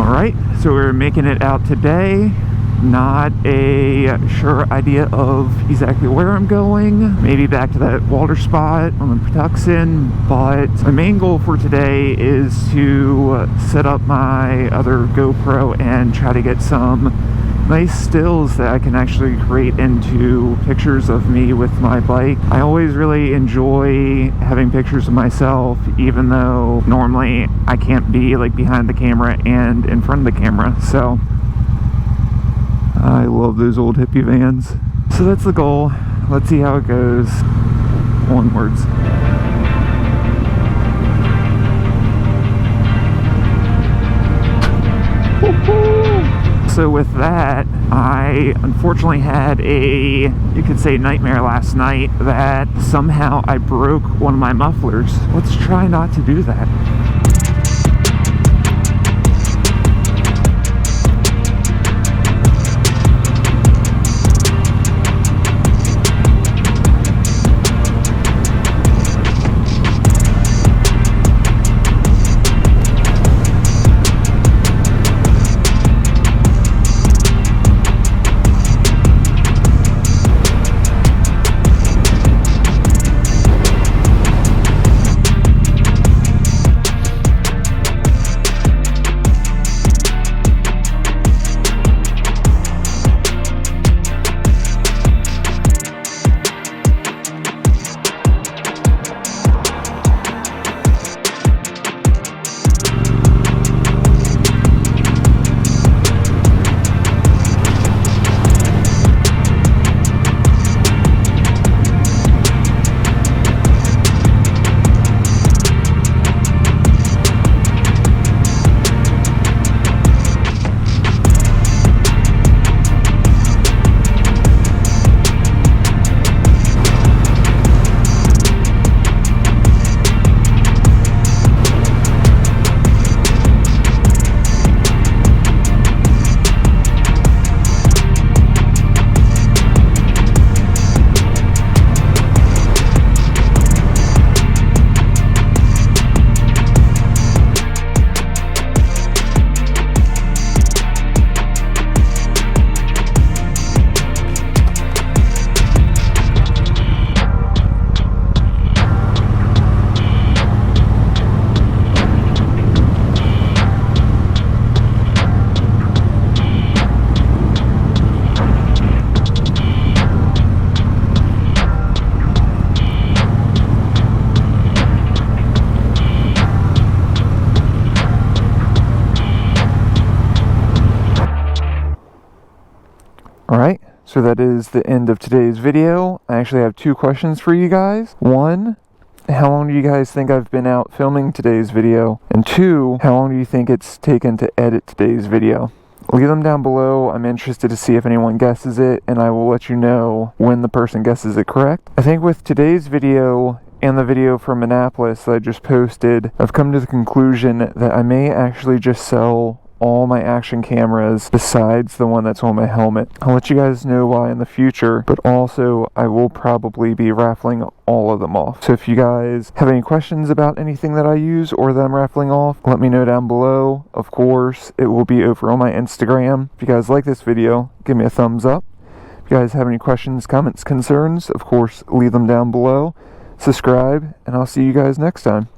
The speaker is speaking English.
Alright, so we're making it out today. Not a sure idea of exactly where I'm going. Maybe back to that water spot on the Patuxent, but my main goal for today is to set up my other GoPro and try to get some nice stills that I can actually create into pictures of me with my bike. I always really enjoy having pictures of myself, even though normally I can't be like behind the camera and in front of the camera. So I love those old hippie vans. So that's the goal. Let's see how it goes. Onwards. So with that, I unfortunately had a, you could say, nightmare last night that somehow I broke one of my mufflers. Let's try not to do that. Alright, so that is the end of today's video. I actually have two questions for you guys. One, how long do you guys think I've been out filming today's video? And two, how long do you think it's taken to edit today's video? Leave them down below. I'm interested to see if anyone guesses it, and I will let you know when the person guesses it correct. I think with today's video and the video from Annapolis that I just posted, I've come to the conclusion that I may actually just sell all my action cameras besides the one that's on my helmet. I'll let you guys know why in the future, but also I will probably be raffling all of them off. So if you guys have any questions about anything that I use or that I'm raffling off, let me know down below. Of course, it will be over on my Instagram. If you guys like this video, give me a thumbs up. If you guys have any questions, comments, concerns, of course, leave them down below. Subscribe, and I'll see you guys next time.